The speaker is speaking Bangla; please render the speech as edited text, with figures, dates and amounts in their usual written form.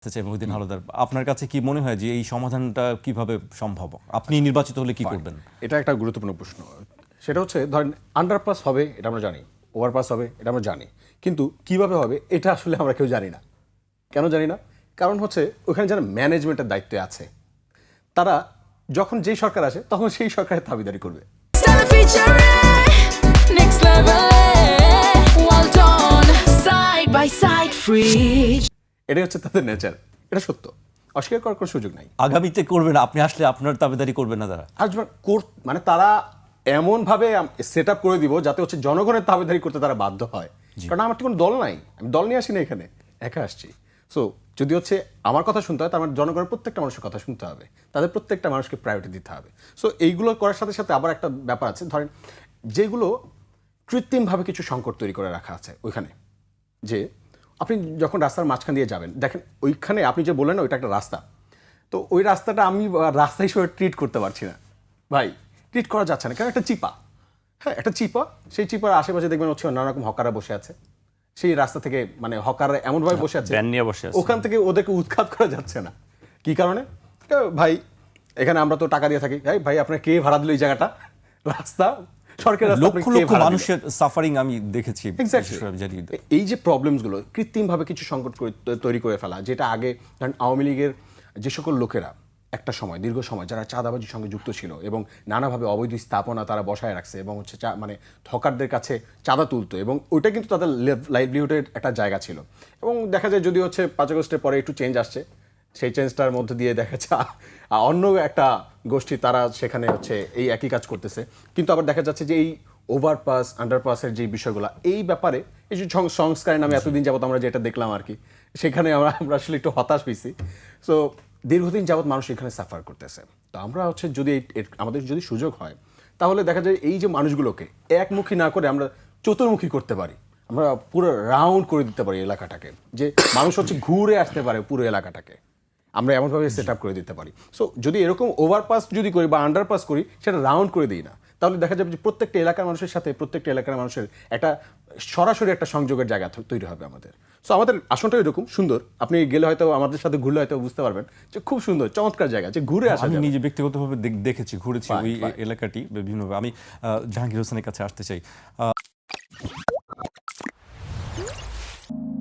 চাই মহিউদ্দিন হালদার, আপনার কাছে কি মনে হয় যে এই সমাধানটা কিভাবে সম্ভব? আপনি নির্বাচিত হলে কি করবেন? এটা একটা গুরুত্বপূর্ণ প্রশ্ন। সেটা হচ্ছে ধরেন আন্ডারপাস হবে এটা আমরা জানি, ওভারপাস হবে এটা আমরা জানি, কিন্তু কিভাবে হবে এটা আসলে আমরা কেউ জানি না। কেন জানি না? কারণ হচ্ছে ওখানে যারা ম্যানেজমেন্টের দায়িত্বে আছে তারা যখন যেই সরকার আসে তখন সেই সরকারের দাবিদারি করবে। এটাই হচ্ছে তাদের নেচার, এটা সত্য, অস্বীকার করার কোনো সুযোগ নাই। আগামীতে করবেন, আপনি আসলে আপনার দাবিদারি করবেন না তারা? আসবে মানে তারা এমনভাবে সেট আপ করে দিব যাতে হচ্ছে জনগণের দাবিদারি করতে তারা বাধ্য হয়। কারণ আমার তো কোনো দল নাই, আমি দল নিয়ে আসি না এখানে, একা আসছি। সো যদি হচ্ছে আমার কথা শুনতে হয় তার মানে জনগণের প্রত্যেকটা মানুষের কথা শুনতে হবে, তাদের প্রত্যেকটা মানুষকে প্রায়োরিটি দিতে হবে। সো এইগুলো করার সাথে সাথে আবার একটা ব্যাপার আছে, ধরেন যেগুলো কৃত্রিমভাবে কিছু সংকট তৈরি করে রাখা আছে ওইখানে, যে আপনি যখন রাস্তার মাঝখান দিয়ে যাবেন দেখেন ওইখানে আপনি যে বললেন ওইটা একটা রাস্তা, তো ওই রাস্তাটা আমি রাস্তা হিসেবে ট্রিট করতে পারছি না ভাই, ট্রিট করা যাচ্ছে না, কারণ একটা চিপা, হ্যাঁ একটা চিপা, সেই চিপার আশেপাশে দেখবেন হচ্ছে নানা রকম হকাররা বসে আছে, সেই রাস্তা থেকে মানে হকাররা এমনভাবে বসে আছে ব্যান নিয়ে বসে আছে, ওখান থেকে ওদেরকে উৎখাত করা যাচ্ছে না। কি কারণে? ভাই এখানে আমরা তো টাকা দিয়ে থাকি, ভাই আপনার কে ভাড়া দিল এই জায়গাটা, রাস্তা সরকারের রাস্তা, লক্ষ লক্ষ মানুষের সাফারিং আমি দেখেছি। এই যে প্রবলেমসগুলো কৃত্রিমভাবে কিছু সংকট তৈরি করে ফেলা, যেটা আগে ধরেন আওয়ামী লীগের যে সকল লোকেরা একটা সময় দীর্ঘ সময় যারা চাঁদাবাজির সঙ্গে যুক্ত ছিল এবং নানাভাবে অবৈধ স্থাপনা তারা বসায় রাখছে এবং হচ্ছে মানে হকারদের কাছে চাঁদা তুলতো, এবং ওইটা কিন্তু তাদের লাইভলিহুডের একটা জায়গা ছিল। এবং দেখা যায় যদি হচ্ছে 5 আগস্টের পরে একটু চেঞ্জ আসছে, সেই চেঞ্জটার মধ্যে দিয়ে দেখা যাচ্ছে অন্য একটা গোষ্ঠী তারা সেখানে হচ্ছে এই একই কাজ করতেছে। কিন্তু আবার দেখা যাচ্ছে যে এই ওভারপাস আন্ডারপাসের যে বিষয়গুলো, এই ব্যাপারে এই যে সংস্কারের নামে এতদিন যাবত আমরা যেটা দেখলাম আর কি, সেখানে আমরা আসলে একটু হতাশ হয়েছি। সো দীর্ঘদিন যাবত মানুষ এখানে সাফার করতেছে। তো আমরা হচ্ছে যদি আমাদের যদি সুযোগ হয় তাহলে দেখা যায় এই যে মানুষগুলোকে একমুখী না করে আমরা চতুর্মুখী করতে পারি, আমরা পুরো রাউন্ড করে দিতে পারি এলাকাটাকে, যে মানুষ হচ্ছে ঘুরে আসতে পারে পুরো এলাকাটাকে, আমরা এমনভাবে সেট আপ করে দিতে পারি। সো যদি এরকম ওভারপাস যদি করি বা আন্ডারপাস করি, সেটা রাউন্ড করে দিই না, তাহলে দেখা যাবে যে প্রত্যেকটা এলাকার মানুষের সাথে প্রত্যেকটা এলাকার মানুষের একটা সরাসরি একটা সংযোগের জায়গা তৈরি হবে আমাদের। সো আমাদের আসনটা এরকম সুন্দর, আপনি গেলে হয়তো আমাদের সাথে ঘুরলে হয়তো বুঝতে পারবেন যে খুব সুন্দর চমৎকার জায়গা, যে ঘুরে আসা। আমি নিজে ব্যক্তিগতভাবে দেখেছি, ঘুরেছি ওই এলাকাটি বিভিন্নভাবে। আমি জাহাঙ্গীর হোসেনের কাছে আসতে চাই।